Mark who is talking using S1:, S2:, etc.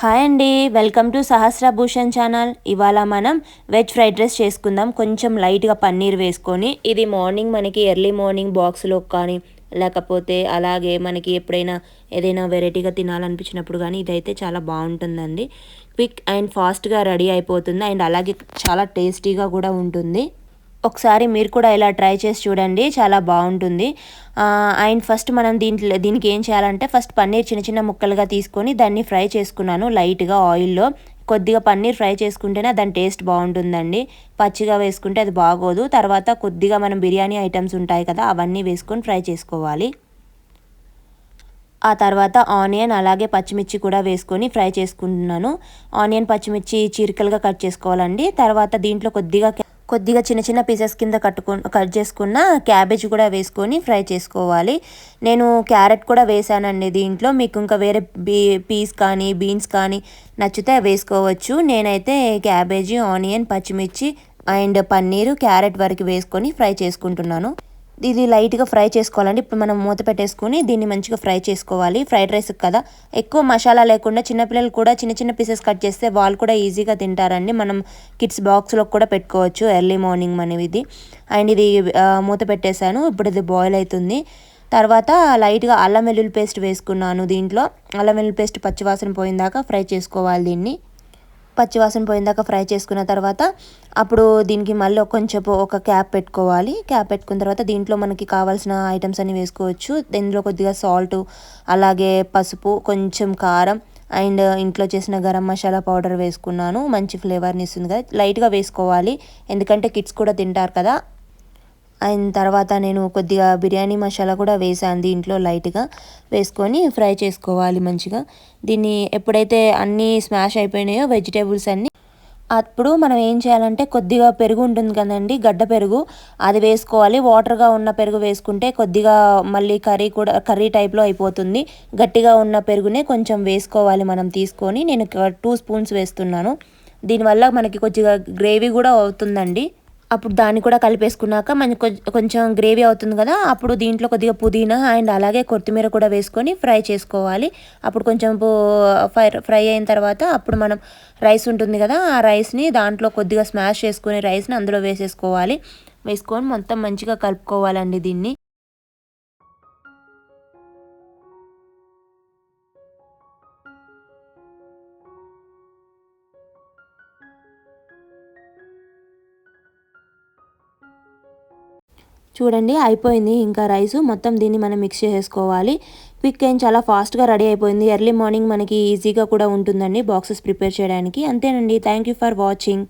S1: Hi అండి, welcome to సహస్రభూషణ్ channel. ఇవాళ మనం వెజ్ ఫ్రైడ్ రైస్ చేసుకుందాం. కొంచెం లైట్గా పన్నీర్ వేసుకొని. ఇది మార్నింగ్ మనకి ఎర్లీ మార్నింగ్ బాక్స్లో కానీ లేకపోతే అలాగే మనకి ఎప్పుడైనా ఏదైనా వెరైటీగా తినాలనిపించినప్పుడు కానీ ఇదైతే చాలా బాగుంటుందండి. క్విక్ అండ్ ఫాస్ట్గా రెడీ అయిపోతుంది అండ్ అలాగే చాలా టేస్టీగా కూడా ఉంటుంది. ఒకసారి మీరు కూడా ఇలా ట్రై చేసి చూడండి, చాలా బాగుంటుంది. అండ్ ఫస్ట్ మనం దీనికి ఏం చేయాలంటే ఫస్ట్ పన్నీర్ చిన్న చిన్న ముక్కలుగా తీసుకొని దాన్ని ఫ్రై చేసుకున్నాను లైట్గా ఆయిల్లో. కొద్దిగా పన్నీర్ ఫ్రై చేసుకుంటేనే దాని టేస్ట్ బాగుంటుందండి. పచ్చిగా వేసుకుంటే అది బాగోదు. తర్వాత కొద్దిగా మనం బిర్యానీ ఐటమ్స్ ఉంటాయి కదా, అవన్నీ వేసుకొని ఫ్రై చేసుకోవాలి. ఆ తర్వాత ఆనియన్ అలాగే పచ్చిమిర్చి కూడా వేసుకొని ఫ్రై చేసుకుంటున్నాను. ఆనియన్ పచ్చిమిర్చి చీరికలుగా కట్ చేసుకోవాలండి. తర్వాత దీంట్లో కొద్దిగా చిన్న చిన్న పీసెస్ కింద కట్ చేసుకున్న క్యాబేజ్ కూడా వేసుకొని ఫ్రై చేసుకోవాలి. నేను క్యారెట్ కూడా వేసానండి దీంట్లో. మీకు ఇంకా వేరే పీస్ కానీ బీన్స్ కానీ నచ్చితే వేసుకోవచ్చు. నేనైతే క్యాబేజీ, ఆనియన్, పచ్చిమిర్చి అండ్ పన్నీరు, క్యారెట్ వరకు వేసుకొని ఫ్రై చేసుకుంటున్నాను. ఇది లైట్గా ఫ్రై చేసుకోవాలండి. ఇప్పుడు మనం మూత పెట్టేసుకొని దీన్ని మంచిగా ఫ్రై చేసుకోవాలి. ఫ్రైడ్ రైస్ కదా, ఎక్కువ మసాలా లేకుండా చిన్నపిల్లలు కూడా చిన్న చిన్న పీసెస్ కట్ చేస్తే వాళ్ళు కూడా ఈజీగా తింటారండి. మనం కిడ్స్ బాక్స్లో కూడా పెట్టుకోవచ్చు ఎర్లీ మార్నింగ్ అనేవి ఇది. అండ్ ఇది మూత పెట్టేశాను. ఇప్పుడు ఇది బాయిల్ అవుతుంది. తర్వాత లైట్గా అల్లం వెల్లుల్లి పేస్ట్ వేసుకున్నాను. దీంట్లో అల్లం వెల్లుల్లి పేస్ట్ పచ్చివాసన పోయిందాకా ఫ్రై చేసుకోవాలి. దీన్ని పచ్చివాసన పోయిందాక ఫ్రై చేసుకున్న తర్వాత అప్పుడు దీనికి మళ్ళీ కొంచెం ఒక క్యాప్ పెట్టుకోవాలి. క్యాప్ పెట్టుకున్న తర్వాత దీంట్లో మనకి కావాల్సిన ఐటమ్స్ అన్నీ వేసుకోవచ్చు. దీంట్లో కొద్దిగా సాల్ట్, అలాగే పసుపు, కొంచెం కారం అండ్ ఇంట్లో చేసిన గరం మసాలా పౌడర్ వేసుకున్నాను. మంచి ఫ్లేవర్ని ఇస్తుంది కదా, లైట్గా వేసుకోవాలి ఎందుకంటే కిడ్స్ కూడా తింటారు కదా. అయిన తర్వాత నేను కొద్దిగా బిర్యానీ మసాలా కూడా వేసాను దీంట్లో, లైట్గా వేసుకొని ఫ్రై చేసుకోవాలి మంచిగా. దీన్ని ఎప్పుడైతే అన్నీ స్మాష్ అయిపోయినాయో వెజిటేబుల్స్ అన్నీ, అప్పుడు మనం ఏం చేయాలంటే కొద్దిగా పెరుగు ఉంటుంది కదండి, గడ్డ పెరుగు, అది వేసుకోవాలి. వాటర్గా ఉన్న పెరుగు వేసుకుంటే కొద్దిగా మళ్ళీ కర్రీ టైప్లో అయిపోతుంది. గట్టిగా ఉన్న పెరుగునే కొంచెం వేసుకోవాలి మనం తీసుకొని. నేను 2 స్పూన్స్ వేస్తున్నాను. దీనివల్ల మనకి కొద్దిగా గ్రేవీ కూడా అవుతుందండి. అప్పుడు దాన్ని కూడా కలిపేసుకున్నాక మనకి కొంచెం గ్రేవీ అవుతుంది కదా, అప్పుడు దీంట్లో కొద్దిగా పుదీనా అండ్ అలాగే కొత్తిమీర కూడా వేసుకొని ఫ్రై చేసుకోవాలి. అప్పుడు కొంచెం ఫ్రై అయిన తర్వాత అప్పుడు మనం రైస్ ఉంటుంది కదా, ఆ రైస్ని దాంట్లో కొద్దిగా స్మాష్ చేసుకుని రైస్ని అందులో వేసేసుకోవాలి. వేసుకొని మొత్తం మంచిగా కలుపుకోవాలండి దీన్ని. చూడండి అయిపోయింది ఇంకా రైస్ మొత్తం. దీన్ని మనం మిక్స్ చేసుకోవాలి. క్విక్ అండ్ చాలా ఫాస్ట్గా రెడీ అయిపోయింది. ఎర్లీ మార్నింగ్ మనకి ఈజీగా కూడా ఉంటుందండి బాక్సెస్ ప్రిపేర్ చేయడానికి. అంతేనండి. Thank you for watching.